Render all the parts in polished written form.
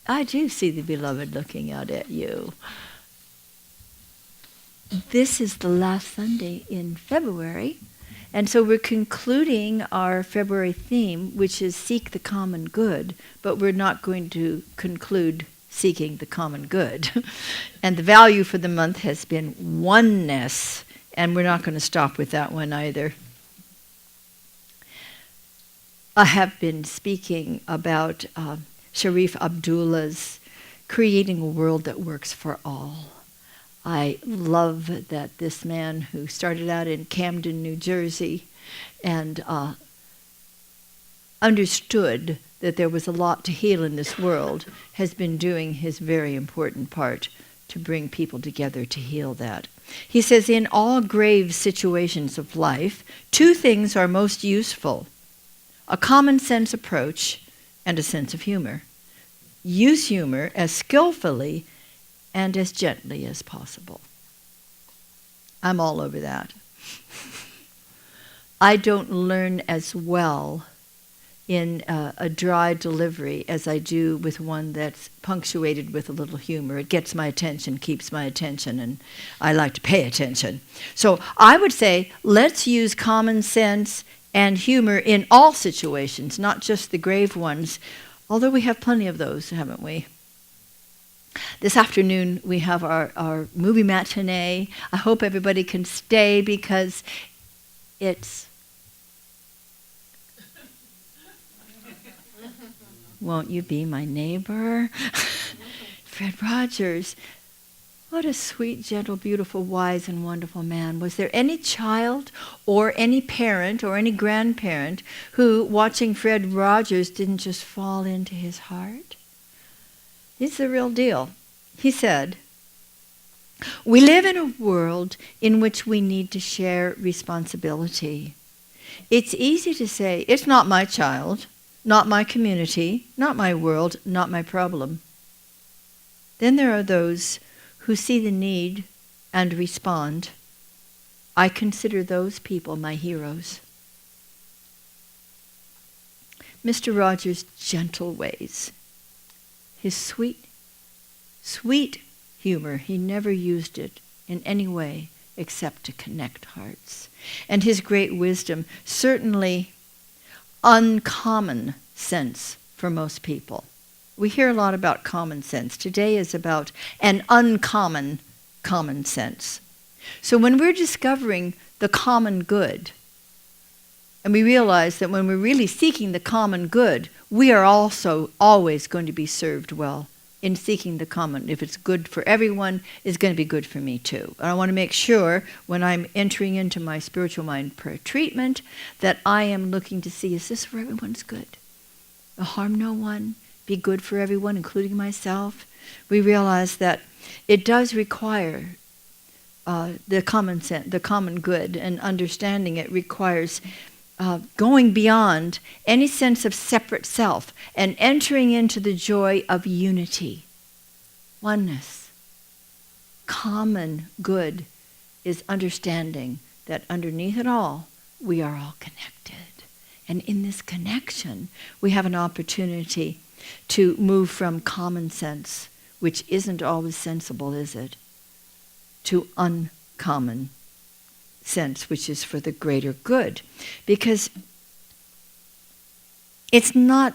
I do see the beloved looking out at you. This is the last Sunday in February, and so we're concluding our February theme, which is seek the common good, but we're not going to conclude seeking the common good. And the value for the month has been oneness, and we're not going to stop with that one either. I have been speaking about Sharif Abdullah's creating a world that works for all. I love that this man who started out in Camden, New Jersey, and understood that there was a lot to heal in this world, has been doing his very important part to bring people together to heal that. He says, in all grave situations of life, two things are most useful: a common sense approach and a sense of humor. Use humor as skillfully and as gently as possible. I'm all over that. I don't learn as well in a dry delivery as I do with one that's punctuated with a little humor. It gets my attention, keeps my attention, and I like to pay attention. So I would say, let's use common sense and humor in all situations, not just the grave ones, although we have plenty of those, haven't we? This afternoon we have our movie matinee. I hope everybody can stay because it's... Won't you be my neighbor? Fred Rogers. What a sweet, gentle, beautiful, wise, and wonderful man. Was there any child or any parent or any grandparent who, watching Fred Rogers, didn't just fall into his heart? It's the real deal. He said, we live in a world in which we need to share responsibility. It's easy to say, it's not my child, not my community, not my world, not my problem. Then there are those who see the need and respond. I consider those people my heroes. Mr. Rogers' gentle ways, his sweet humor, he never used it in any way except to connect hearts. And his great wisdom, certainly uncommon sense for most people. We hear a lot about common sense. Today is about an uncommon common sense. So when we're discovering the common good, and we realize that when we're really seeking the common good, we are also always going to be served well in seeking the common. If it's good for everyone, it's going to be good for me too. And I want to make sure when I'm entering into my spiritual mind prayer treatment that I am looking to see, is this for everyone's good? Harm no one, be good for everyone, including myself. We realize that it does require the common sense, the common good, and understanding it requires going beyond any sense of separate self and entering into the joy of unity, oneness. Common good is understanding that underneath it all, we are all connected. And in this connection, we have an opportunity to move from common sense, which isn't always sensible, is it, to uncommon sense, which is for the greater good. Because it's not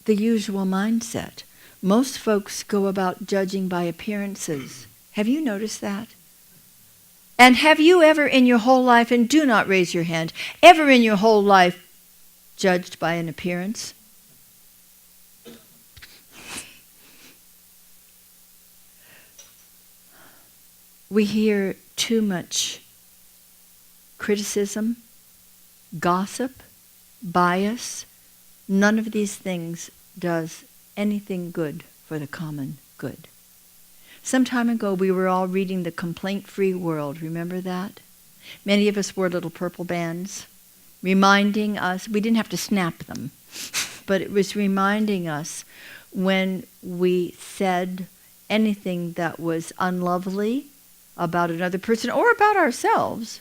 the usual mindset. Most folks go about judging by appearances. Have you noticed that? And have you ever in your whole life, and do not raise your hand, ever in your whole life judged by an appearance? We hear too much criticism, gossip, bias. None of these things does anything good for the common good. Some time ago, we were all reading The Complaint-Free World. Remember that? Many of us wore little purple bands, reminding us, we didn't have to snap them, but it was reminding us when we said anything that was unlovely about another person or about ourselves,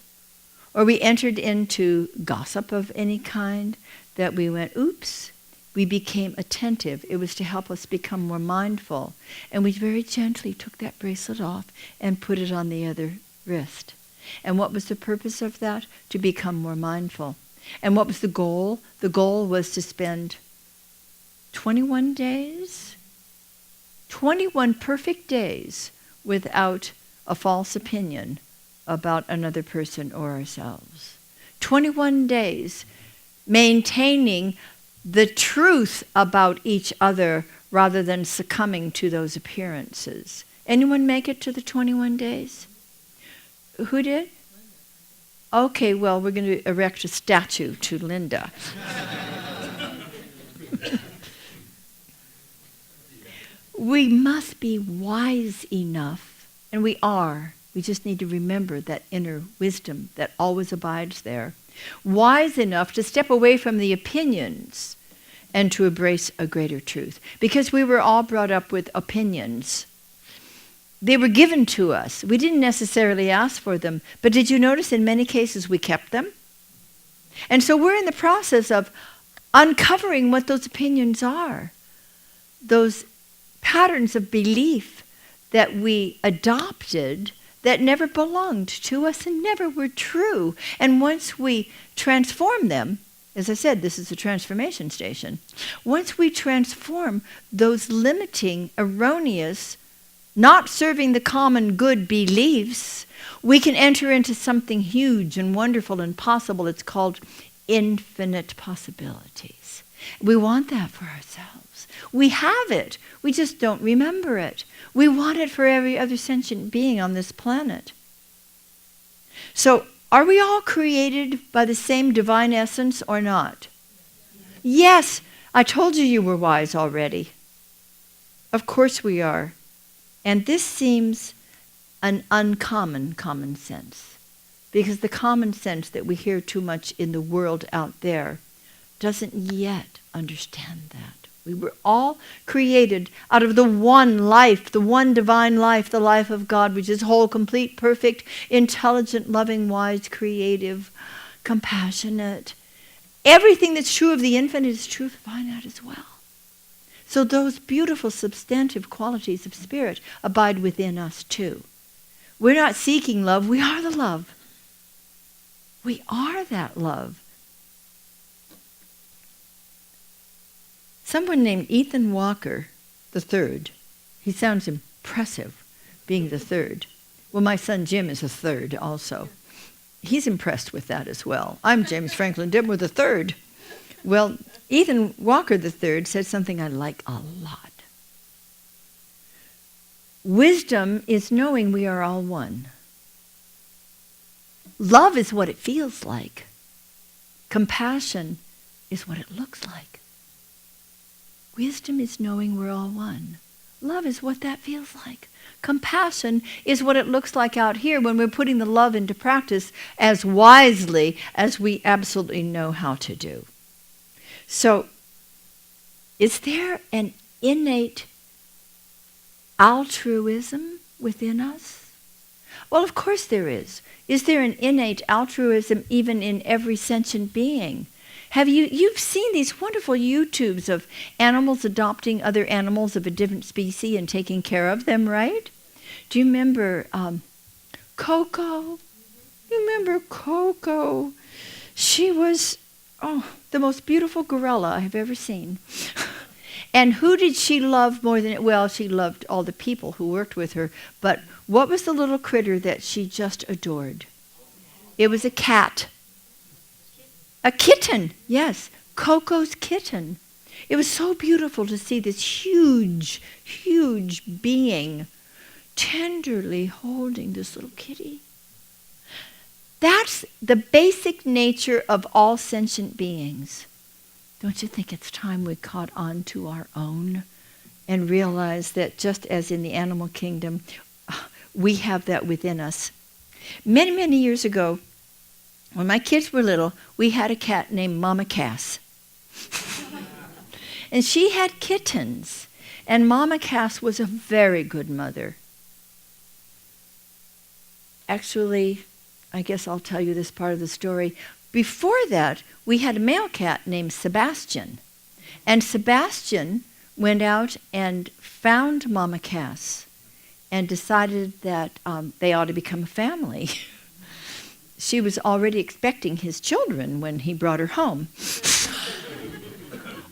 or we entered into gossip of any kind, that we went, oops, we became attentive. It was to help us become more mindful. And we very gently took that bracelet off and put it on the other wrist. And what was the purpose of that? To become more mindful. And what was the goal? The goal was to spend 21 days, 21 perfect days without a false opinion about another person or ourselves. 21 days maintaining the truth about each other rather than succumbing to those appearances. Anyone make it to the 21 days? Who did? Okay, well, we're going to erect a statue to Linda. We must be wise enough, and we are. We just need to remember that inner wisdom that always abides there. Wise enough to step away from the opinions and to embrace a greater truth. Because we were all brought up with opinions. They were given to us. We didn't necessarily ask for them. But did you notice in many cases we kept them? And so we're in the process of uncovering what those opinions are. Those patterns of belief that we adopted that never belonged to us and never were true. And once we transform them, as I said, this is a transformation station. Once we transform those limiting, erroneous, not serving the common good beliefs, we can enter into something huge and wonderful and possible. It's called infinite possibilities. We want that for ourselves. We have it. We just don't remember it. We want it for every other sentient being on this planet. So, are we all created by the same divine essence or not? Yes, I told you were wise already. Of course we are. And this seems an uncommon common sense. Because the common sense that we hear too much in the world out there doesn't yet understand that. We were all created out of the one life, the one divine life, the life of God, which is whole, complete, perfect, intelligent, loving, wise, creative, compassionate. Everything that's true of the infinite is true of the finite as well. So those beautiful substantive qualities of spirit abide within us too. We're not seeking love, we are the love. We are that love. Someone named Ethan Walker III, he sounds impressive being the third. Well, my son Jim is a third also. He's impressed with that as well. I'm James Franklin Dibmer the third. Well, Ethan Walker III said something I like a lot. Wisdom is knowing we are all one. Love is what it feels like. Compassion is what it looks like. Wisdom is knowing we're all one. Love is what that feels like. Compassion is what it looks like out here when we're putting the love into practice as wisely as we absolutely know how to do. So, is there an innate altruism within us? Well, of course there is. Is there an innate altruism even in every sentient being? You've seen these wonderful YouTubes of animals adopting other animals of a different species and taking care of them, right? Do you remember Coco? You remember Coco? She was, the most beautiful gorilla I've ever seen. And who did she love more than, well, she loved all the people who worked with her, but what was the little critter that she just adored? It was a cat. A kitten, yes, Coco's kitten. It was so beautiful to see this huge, huge being tenderly holding this little kitty. That's the basic nature of all sentient beings. Don't you think it's time we caught on to our own and realized that just as in the animal kingdom, we have that within us? Many, many years ago, when my kids were little, we had a cat named Mama Cass. And she had kittens. And Mama Cass was a very good mother. Actually, I guess I'll tell you this part of the story. Before that, we had a male cat named Sebastian. And Sebastian went out and found Mama Cass and decided that they ought to become a family. She was already expecting his children when he brought her home.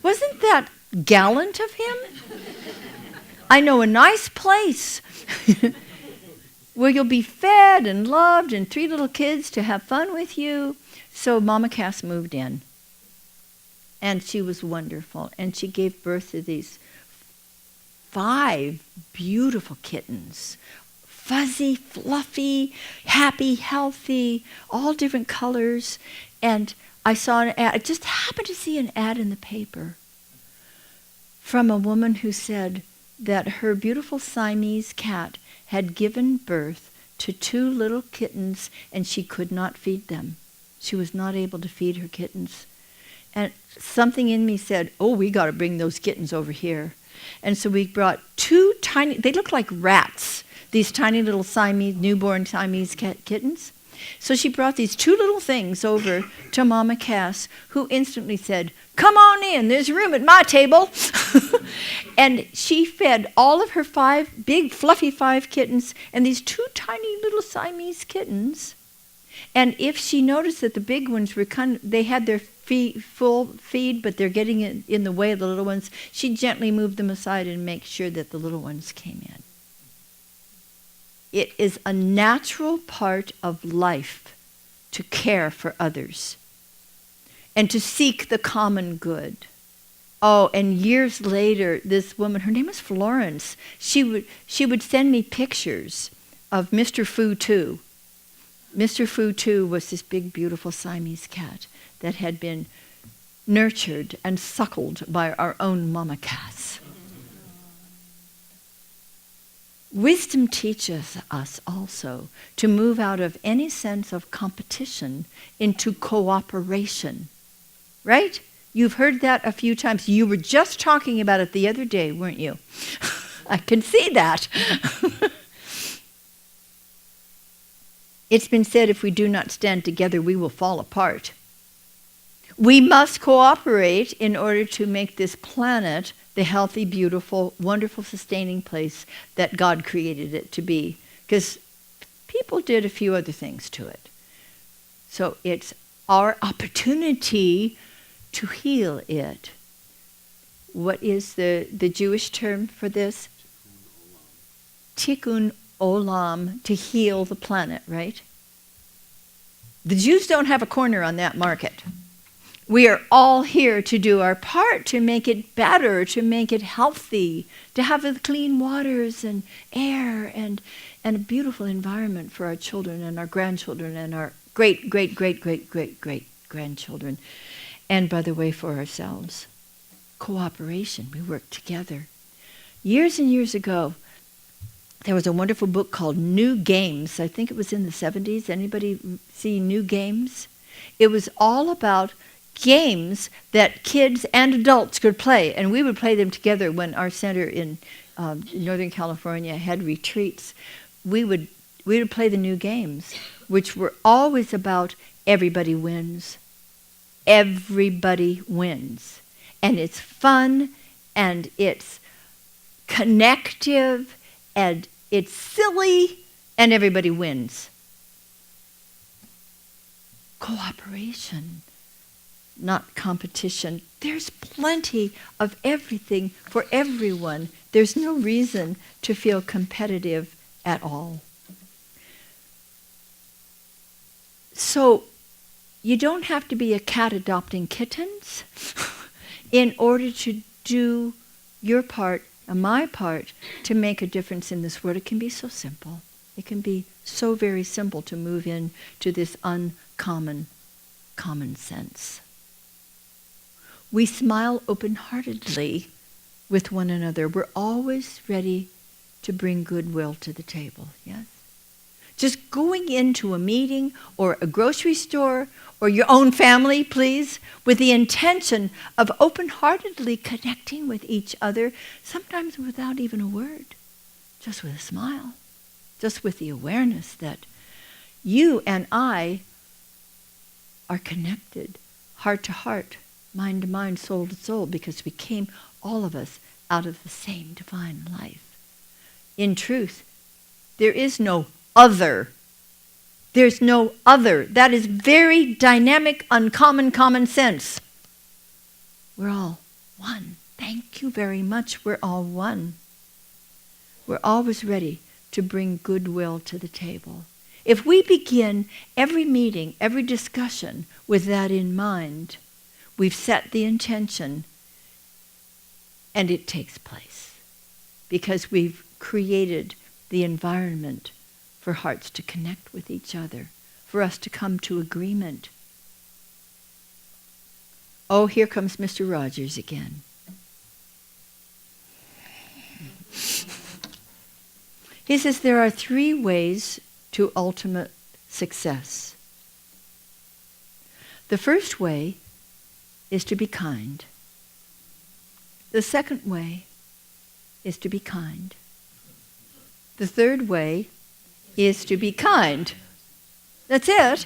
Wasn't that gallant of him? I know a nice place where you'll be fed and loved and 3 little kids to have fun with you. So Mama Cass moved in. And she was wonderful. And she gave birth to these 5 beautiful kittens. Fuzzy, fluffy, happy, healthy, all different colors. And I saw an ad. I just happened to see an ad in the paper from a woman who said that her beautiful Siamese cat had given birth to 2 little kittens and she could not feed them. She was not able to feed her kittens. And something in me said, oh, we got to bring those kittens over here. And so we brought 2 tiny, they look like rats, these tiny little Siamese, newborn Siamese kittens. So she brought these 2 little things over to Mama Cass, who instantly said, come on in, there's room at my table. And she fed all of her 5 big, fluffy 5 kittens and these 2 tiny little Siamese kittens. And if she noticed that the big ones were they had their full feed, but they're getting in the way of the little ones, she gently moved them aside and make sure that the little ones came in. It is a natural part of life to care for others and to seek the common good. Oh, and years later, this woman, her name is Florence, she would send me pictures of Mr. Fu Tu. Mr. Fu Tu was this big, beautiful Siamese cat that had been nurtured and suckled by our own Mama Cass. Wisdom teaches us also to move out of any sense of competition into cooperation. Right? You've heard that a few times. You were just talking about it the other day, weren't you? I can see that. It's been said, if we do not stand together, we will fall apart. We must cooperate in order to make this planet the healthy, beautiful, wonderful, sustaining place that God created it to be. Because people did a few other things to it. So it's our opportunity to heal it. What is the Jewish term for this? Tikkun olam, to heal the planet, right? The Jews don't have a corner on that market. We are all here to do our part, to make it better, to make it healthy, to have the clean waters and air and a beautiful environment for our children and our grandchildren and our great-great-great-great-great-great-grandchildren. And, by the way, for ourselves. Cooperation. We work together. Years and years ago, there was a wonderful book called New Games. I think it was in the 70s. Anybody see New Games? It was all about games that kids and adults could play, and we would play them together when our center in Northern California had retreats. We would play the new games, which were always about everybody wins. Everybody wins. And it's fun, and it's connective, and it's silly, and everybody wins. Cooperation, not competition. There's plenty of everything for everyone. There's no reason to feel competitive at all. So you don't have to be a cat adopting kittens in order to do your part and my part to make a difference in this world. It can be so simple. It can be so very simple to move into this uncommon common sense. We smile open-heartedly with one another. We're always ready to bring goodwill to the table, yes? Just going into a meeting or a grocery store or your own family, please, with the intention of open-heartedly connecting with each other, sometimes without even a word, just with a smile, just with the awareness that you and I are connected heart to heart mind to mind, soul to soul, because we came, all of us, out of the same divine life. In truth, there is no other. There's no other. That is very dynamic, uncommon common sense. We're all one. Thank you very much. We're all one. We're always ready to bring goodwill to the table. If we begin every meeting, every discussion with that in mind, we've set the intention and it takes place because we've created the environment for hearts to connect with each other, for us to come to agreement. Oh, here comes Mr. Rogers again. He says there are 3 ways to ultimate success. The first way is to be kind. The second way is to be kind. The third way is to be kind. That's it.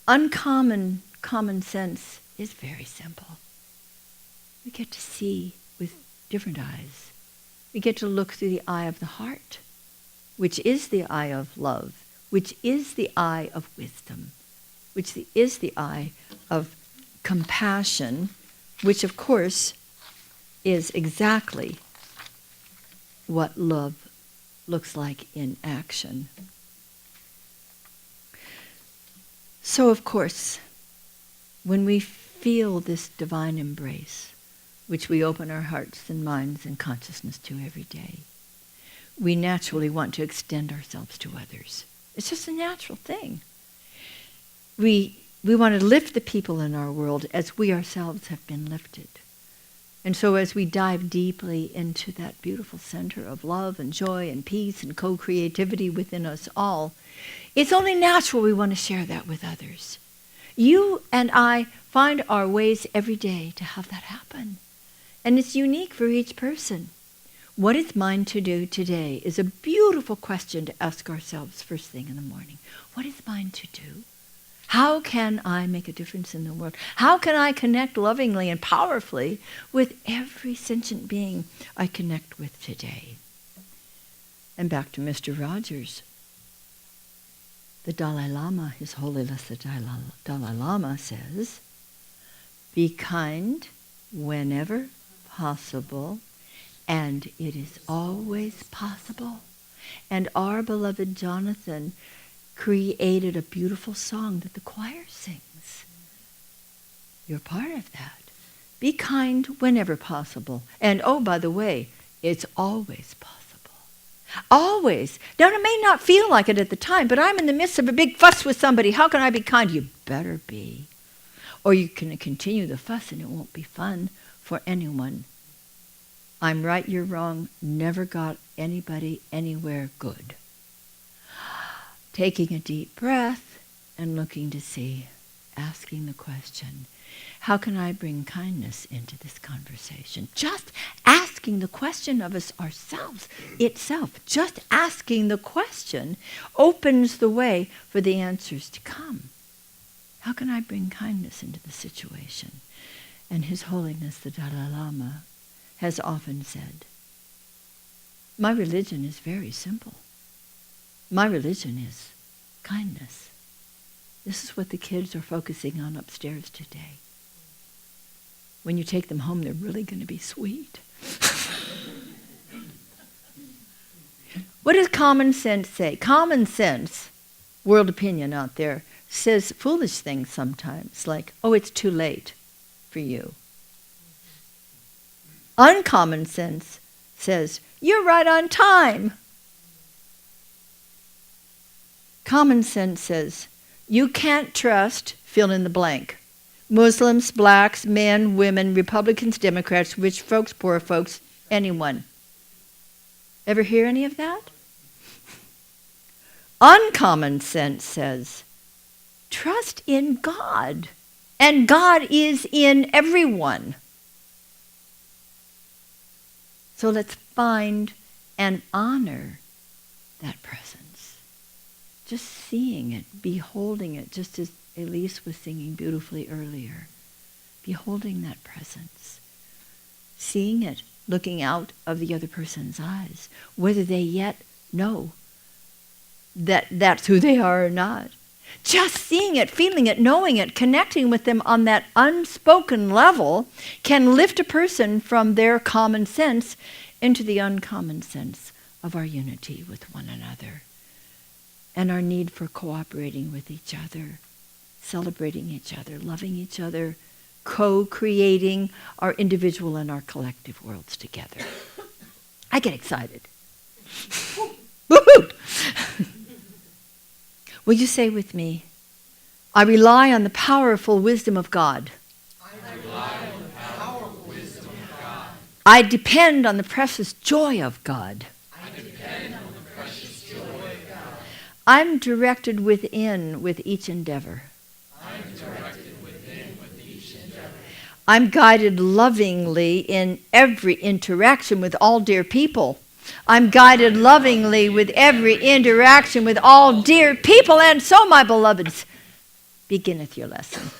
Uncommon common sense is very simple. We get to see with different eyes. We get to look through the eye of the heart, which is the eye of love, which is the eye of wisdom, which is the eye of compassion, which of course is exactly what love looks like in action. So of course, when we feel this divine embrace, which we open our hearts and minds and consciousness to every day, we naturally want to extend ourselves to others. It's just a natural thing. We want to lift the people in our world as we ourselves have been lifted. And so as we dive deeply into that beautiful center of love and joy and peace and co-creativity within us all, it's only natural we want to share that with others. You and I find our ways every day to have that happen. And it's unique for each person. What is mine to do today is a beautiful question to ask ourselves first thing in the morning. What is mine to do? How can I make a difference in the world? How can I connect lovingly and powerfully with every sentient being I connect with today? And back to Mr. Rogers. The Dalai Lama, His Holiness the Dalai Lama says, be kind whenever possible, and it is always possible. And our beloved Jonathan created a beautiful song that the choir sings. You're part of that. Be kind whenever possible. And oh, by the way, it's always possible. Always. Now, it may not feel like it at the time, but I'm in the midst of a big fuss with somebody. How can I be kind? You better be. Or you can continue the fuss and it won't be fun for anyone. I'm right, you're wrong. Never got anybody anywhere good. Taking a deep breath and looking to see, asking the question, how can I bring kindness into this conversation? Just asking the question of us ourselves itself, just asking the question opens the way for the answers to come. How can I bring kindness into the situation? And His Holiness the Dalai Lama has often said, my religion is very simple. My religion is kindness. This is what the kids are focusing on upstairs today. When you take them home, they're really going to be sweet. What does common sense say? Common sense, world opinion out there, says foolish things sometimes, like, oh, it's too late for you. Uncommon sense says, you're right on time. Common sense says, you can't trust, fill in the blank. Muslims, blacks, men, women, Republicans, Democrats, rich folks, poor folks, anyone. Ever hear any of that? Uncommon sense says, trust in God, and God is in everyone. So let's find and honor that presence. Just seeing it, beholding it, just as Elise was singing beautifully earlier. beholding that presence, seeing it, looking out of the other person's eyes, whether they yet know that that's who they are or not. Just seeing it, feeling it, knowing it, connecting with them on that unspoken level can lift a person from their common sense into the uncommon sense of our unity with one another and our need for cooperating with each other, celebrating each other, loving each other, co-creating our individual and our collective worlds together. I get excited. Woohoo! Will you say with me, I rely on the powerful wisdom of God. I rely on the powerful wisdom of God. I depend on the precious joy of God. I depend on the precious joy of God. I'm directed within with each endeavor. I'm directed within with each endeavor. I'm guided lovingly in every interaction with all dear people. I'm guided lovingly with every interaction with all dear people, and so, my beloveds, beginneth your lesson.